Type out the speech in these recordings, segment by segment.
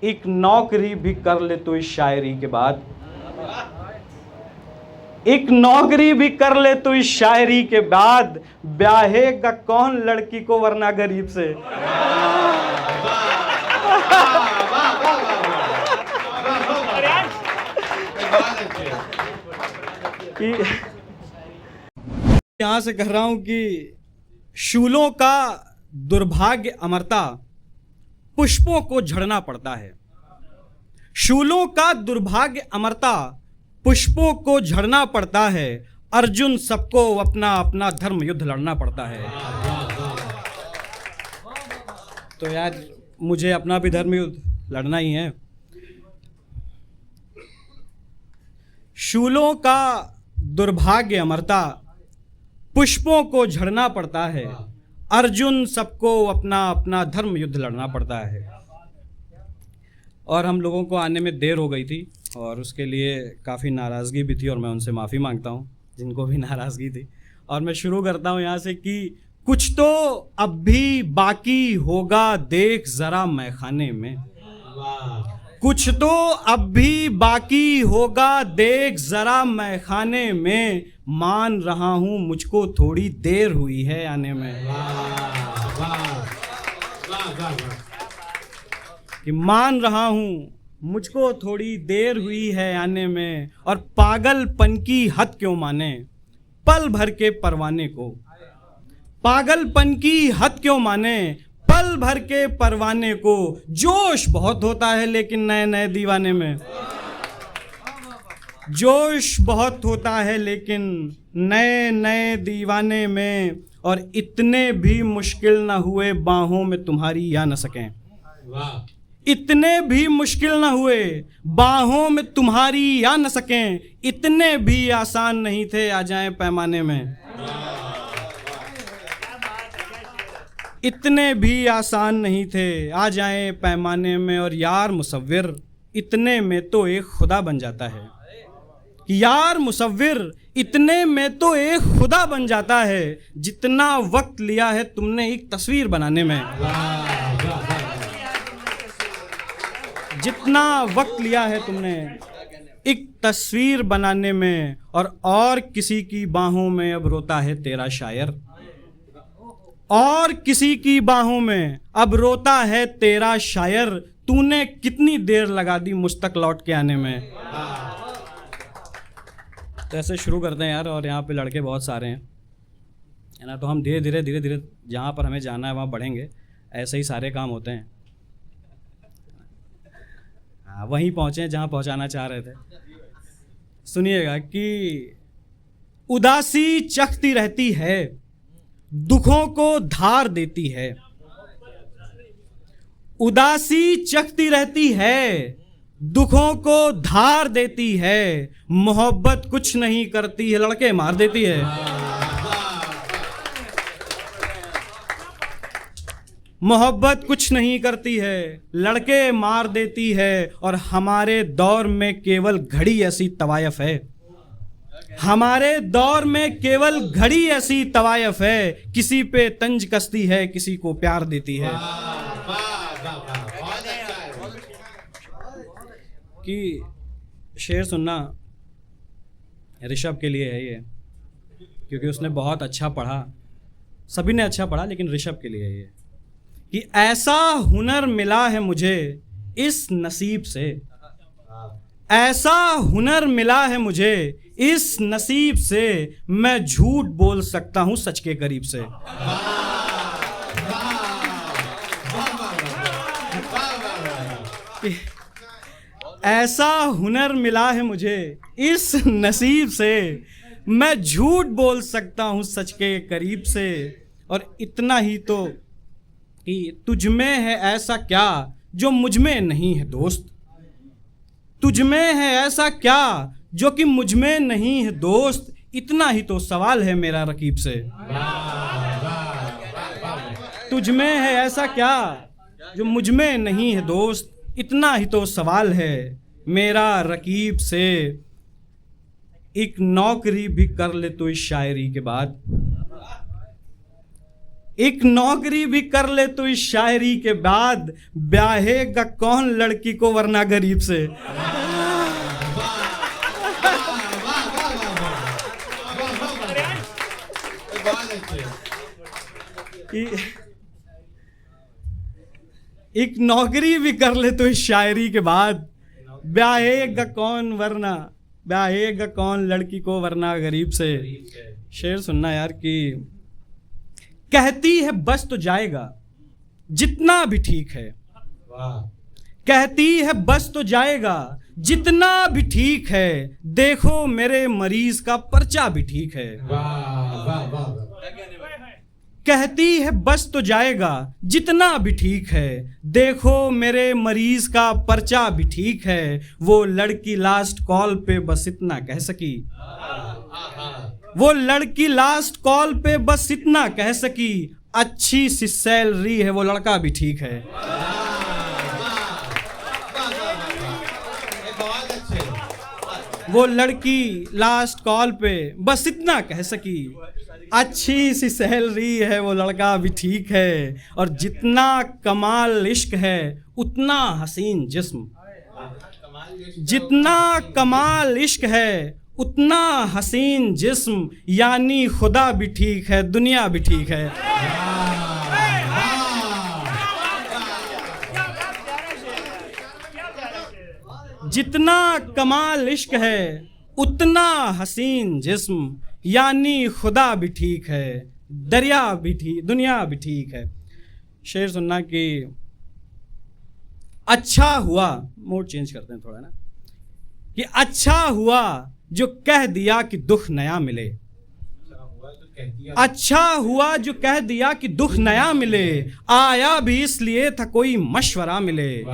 एक नौकरी भी कर ले तो इस शायरी के बाद, एक नौकरी भी कर ले तो इस शायरी के बाद, ब्याहेगा कौन लड़की को वरना गरीब से। यहां से कह रहा हूं कि शूलों का दुर्भाग्य अमरता, पुष्पों को झड़ना पड़ता है। शूलों का दुर्भाग्य अमरता, पुष्पों को झड़ना पड़ता है। अर्जुन सबको अपना अपना धर्म युद्ध लड़ना पड़ता है। तो यार मुझे अपना भी धर्म युद्ध लड़ना ही है। शूलों का दुर्भाग्य अमरता, पुष्पों को झड़ना पड़ता है। अर्जुन सबको अपना अपना धर्म युद्ध लड़ना पड़ता है। और हम लोगों को आने में देर हो गई थी और उसके लिए काफ़ी नाराज़गी भी थी और मैं उनसे माफ़ी मांगता हूँ जिनको भी नाराज़गी थी। और मैं शुरू करता हूँ यहाँ से कि कुछ तो अब भी बाकी होगा देख ज़रा मैखाने में, कुछ तो अब भी बाकी होगा देख ज़रा मैखाने में, मान रहा हूँ मुझको थोड़ी देर हुई है आने में। कि मान रहा हूँ मुझको थोड़ी देर हुई है आने में, और पागलपन की हद क्यों माने पल भर के परवाने को, पागलपन की हद क्यों माने पल भर के परवाने को। जोश बहुत होता है लेकिन नए नए दीवाने में, जोश बहुत होता है लेकिन नए नए दीवाने में, और इतने भी मुश्किल न हुए बाहों में तुम्हारी या न सकें, इतने भी मुश्किल न हुए बाहों में तुम्हारी या न सकें, इतने भी आसान नहीं थे आ जाएं पैमाने में, इतने भी आसान नहीं थे आ जाएं पैमाने में। और यार मुसव्विर इतने में तो एक खुदा बन जाता है, यार मुसव्विर इतने में तो एक खुदा बन जाता है, जितना वक्त लिया है तुमने एक तस्वीर बनाने में, जितना वक्त लिया है तुमने एक तस्वीर बनाने में। और किसी की बाहों में अब रोता है तेरा शायर, और किसी की बाहों में अब रोता है तेरा शायर, तूने कितनी देर लगा दी मुझ तक लौट के आने में। तो ऐसे शुरू करते हैं यार, और यहाँ पे लड़के बहुत सारे हैं, है ना। तो हम धीरे धीरे जहाँ पर हमें जाना है वहाँ बढ़ेंगे। ऐसे ही सारे काम होते हैं। हाँ, वहीं पहुँचे जहाँ पहुँचाना चाह रहे थे। सुनिएगा कि उदासी चखती रहती है, दुखों को धार देती है, उदासी चखती रहती है, दुखों को धार देती है, मोहब्बत कुछ नहीं करती है लड़के मार देती है, मोहब्बत कुछ नहीं करती है लड़के मार देती है। और हमारे दौर में केवल घड़ी ऐसी तवायफ है, हमारे दौर में केवल घड़ी ऐसी तवायफ है, किसी पे तंज कसती है किसी को प्यार देती है। कि शेर सुनना ऋषभ के लिए है ये, क्योंकि उसने बहुत अच्छा पढ़ा, सभी ने अच्छा पढ़ा लेकिन ऋषभ के लिए है ये, कि ऐसा हुनर मिला है मुझे इस नसीब से, ऐसा हुनर मिला है मुझे इस नसीब से, मैं झूठ बोल सकता हूं सच के करीब से। ऐसा हुनर मिला है मुझे इस नसीब से, मैं झूठ बोल सकता हूं सच के करीब से। और इतना ही तो कि तुझ में है ऐसा क्या जो मुझ में नहीं है दोस्त, तुझ में है ऐसा क्या जो कि मुझ में नहीं है दोस्त, इतना ही तो सवाल है मेरा रकीब से। तुझ में है ऐसा क्या जो मुझ में नहीं है दोस्त, इतना ही तो सवाल है मेरा रकीब से। एक नौकरी भी कर ले तो इस शायरी के बाद, एक नौकरी भी कर ले तो इस शायरी के बाद ब्याहेगा कौन लड़की को वरना गरीब से। एक नौकरी भी कर ले तो इस शायरी के बाद ब्याहेगा कौन वरना, ब्याहेगा कौन लड़की को वरना गरीब से। शेर सुनना यार कि कहती है बस तो जाएगा जितना भी ठीक है, कहती है बस तो जाएगा जितना भी ठीक है, देखो मेरे मरीज का पर्चा भी ठीक है। कहती है बस तो जाएगा जितना भी ठीक है, देखो मेरे मरीज का पर्चा भी ठीक है। वो लड़की लास्ट कॉल पे बस इतना कह सकी, वो लड़की लास्ट कॉल पे बस इतना कह सकी, अच्छी सी सैलरी है वो लड़का भी ठीक है। वो लड़की लास्ट कॉल पे बस इतना कह सकी, अच्छी सी सैलरी है वो लड़का भी ठीक है। और जितना कमाल इश्क है उतना हसीन जिस्म, जितना कमाल इश्क है उतना हसीन जिस्म, यानी खुदा भी ठीक है दुनिया भी ठीक है। जितना कमाल इश्क है उतना हसीन जिस्म, यानी खुदा भी ठीक है दरिया भी ठीक दुनिया भी ठीक है। शेर सुनना कि अच्छा हुआ, मूड चेंज करते हैं थोड़ा ना, कि अच्छा हुआ जो कह दिया कि दुख नया मिले, अच्छा हुआ जो कह दिया कि दुख नया मिले, आया भी इसलिए था कोई मशवरा मिले।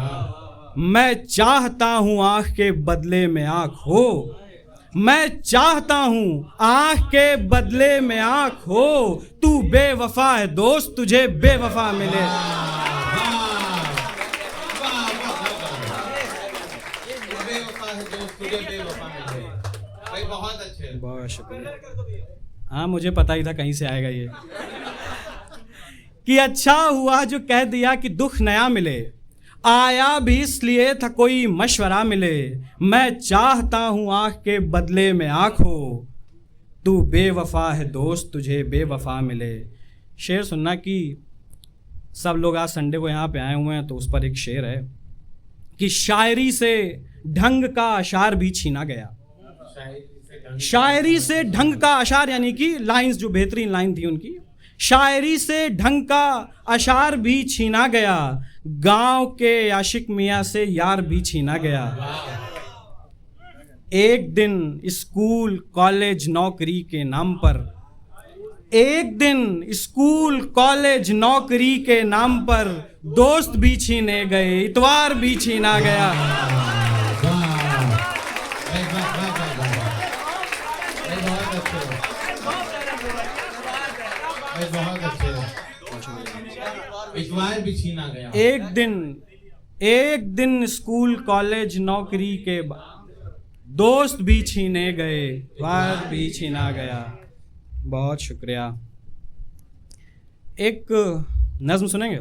मैं चाहता हूं आंख के बदले में आंख हो, मैं चाहता हूं आंख के बदले में आंख हो, तू बेवफा है दोस्त तुझे बेवफा मिले। बहुत अच्छे, बहुत शुक्रिया। हाँ मुझे पता ही था कहीं से आएगा ये कि अच्छा हुआ जो कह दिया कि दुख नया मिले, आया भी इसलिए था कोई मशवरा मिले। मैं चाहता हूँ आँख के बदले में आँख हो, तू बेवफा है दोस्त तुझे बेवफा मिले। शेर सुनना कि सब लोग आज संडे को यहाँ पे आए हुए हैं तो उस पर एक शेर है कि शायरी से ढंग का अशार भी छीना गया। शायरी से ढंग का अशार यानी कि लाइंस, जो बेहतरीन लाइन थी उनकी, शायरी से ढंग का अशार भी छीना गया, गांव के आशिक मियाँ से यार भी छीना गया। एक दिन स्कूल कॉलेज नौकरी के नाम पर, एक दिन स्कूल कॉलेज नौकरी के नाम पर दोस्त भी छीने गए, इतवार भी छीना गया। इतवार भी छीना गया। एक दिन स्कूल कॉलेज नौकरी के दोस्त भी छीने गए, इतवार भी छीना गया। बहुत शुक्रिया। एक नज्म सुनेंगे?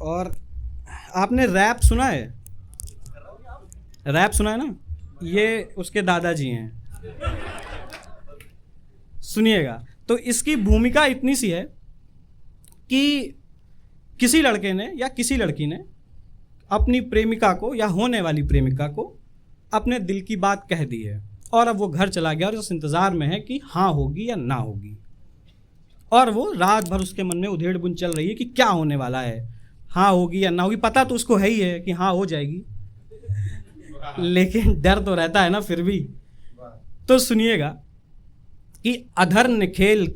और आपने रैप सुना है? रैप सुना है ना? ये उसके दादाजी हैं, सुनिएगा। तो इसकी भूमिका इतनी सी है कि किसी लड़के ने या किसी लड़की ने अपनी प्रेमिका को या होने वाली प्रेमिका को अपने दिल की बात कह दी है और अब वो घर चला गया और उस इंतज़ार में है कि हाँ होगी या ना होगी, और वो रात भर उसके मन में उधेड़ बुन चल रही है कि क्या होने वाला है, हाँ होगी या ना होगी। पता तो उसको है ही है कि हाँ हो जाएगी, लेकिन डर तो रहता है ना फिर भी। तो सुनिएगा कि अधर ने खेल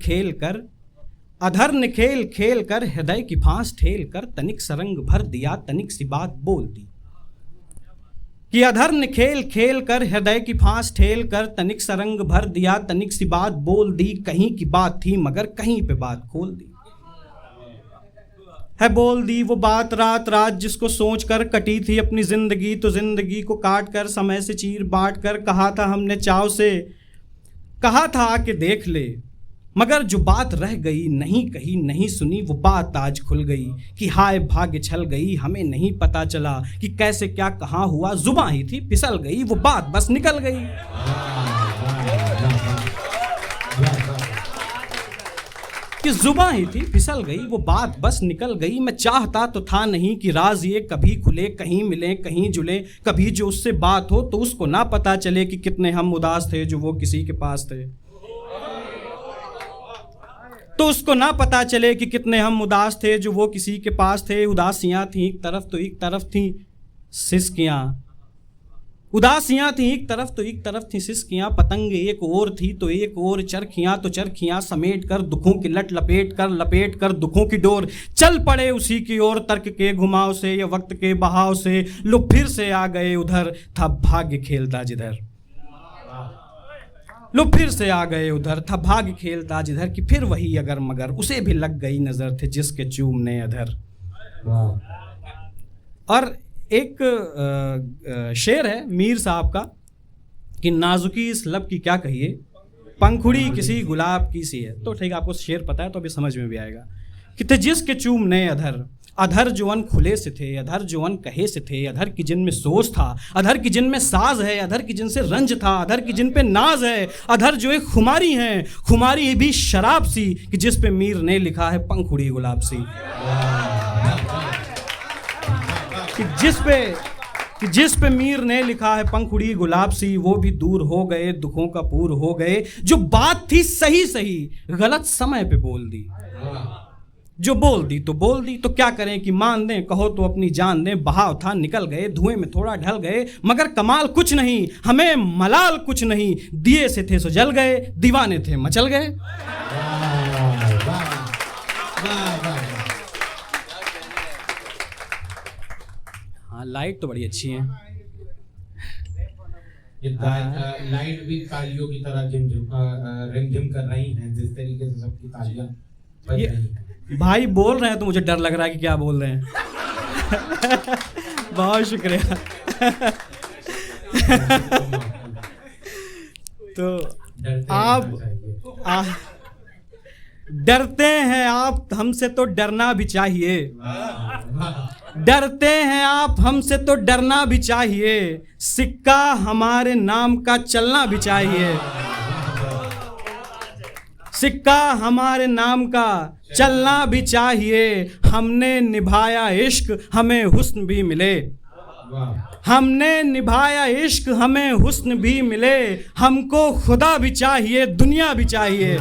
खेल कर हृदय की फांस ठेल कर, तनिक सरंग भर दिया तनिक सी बात बोल दी। कि अधर ने खेल खेल कर हृदय की फांस ठेल कर, तनिक सरंग भर दिया तनिक सी बात बोल दी। कहीं की बात थी मगर कहीं पे बात खोल दी है, बोल दी वो बात रात रात जिसको सोच कर कटी थी अपनी जिंदगी। तो जिंदगी को काट कर समय से चीर बांट कर, कहा था हमने चाव से, कहा था आके देख ले, मगर जो बात रह गई नहीं कही नहीं सुनी, वो बात आज खुल गई कि हाय भाग्य छल गई, हमें नहीं पता चला कि कैसे क्या कहाँ हुआ, जुबां ही थी फिसल गई, वो बात बस निकल गई। कि जुबां ही थी फिसल गई, वो बात बस निकल गई। मैं चाहता तो था नहीं कि राज ये कभी खुले, कहीं मिले कहीं जुले, कभी जो उससे बात हो तो उसको ना पता चले कि कितने हम उदास थे जो वो किसी के पास थे, तो उसको ना पता चले कि कितने हम उदास थे जो वो किसी के पास थे। उदासियां थी एक तरफ तो एक तरफ थी सिसकियां, उदासियां थी एक तरफ तो एक तरफ थी सिसकियां, पतंग एक और थी तो एक और चरखियां, तो चरखियां समेट कर दुखों की लट लपेट कर दुखों की डोर चल पड़े उसी की ओर। तर्क के घुमाव से या वक्त के बहाव से लोग फिर से आ गए उधर, था भाग्य खेलता जिधर। लोग फिर से आ गए उधर, था भाग्य खेलता जिधर, कि फिर वही अगर मगर उसे भी लग गई नजर, थे जिसके चूमने अधर। और एक शेर है मीर साहब का कि नाजुकी इस लब की क्या कहिए, पंखुड़ी किसी गुलाब की सी है। तो ठीक है, आपको शेर पता है तो अभी समझ में भी आएगा कि थे जिसके चूमने अधर, अधर जुअन खुले से थे, अधर जुअन कहे से थे, अधर की जिन में सोच था, अधर की जिन में साज है, अधर की जिन से रंज था, अधर की जिन पे नाज है, अधर जो एक खुमारी है, खुमारी भी शराब सी, कि जिस पे मीर ने लिखा है पंखुड़ी गुलाब सी। कि जिस पे मीर ने लिखा है पंखुड़ी गुलाब सी, वो भी दूर हो गए दुखों का पूर हो गए, जो बात थी सही सही गलत समय पे बोल दी, जो बोल दी तो क्या करें कि मान दें, कहो तो अपनी जान दें। बहाव था निकल गए, धुएं में थोड़ा ढल गए, मगर कमाल कुछ नहीं, हमें मलाल कुछ नहीं, दिए से थे सो जल गए, दीवाने थे मचल गए। हाँ, लाइट तो बड़ी अच्छी है। ये लाइट भी तालियों की तरह रिमझिम कर रही हैं, जिस तरीके से सबकी तालियां बज रही हैं। भाई बोल रहे हैं तो मुझे डर लग रहा है कि क्या बोल रहे हैं। बहुत शुक्रिया। तो आप डरते हैं आप हमसे तो डरना भी चाहिए, डरते हैं आप हमसे तो डरना भी चाहिए, सिक्का हमारे नाम का चलना भी चाहिए, सिक्का हमारे नाम का चलना भी चाहिए। हमने निभाया इश्क हमें हुस्न भी मिले, हमने निभाया इश्क हमें हुस्न भी मिले, हमको खुदा भी चाहिए दुनिया भी चाहिए।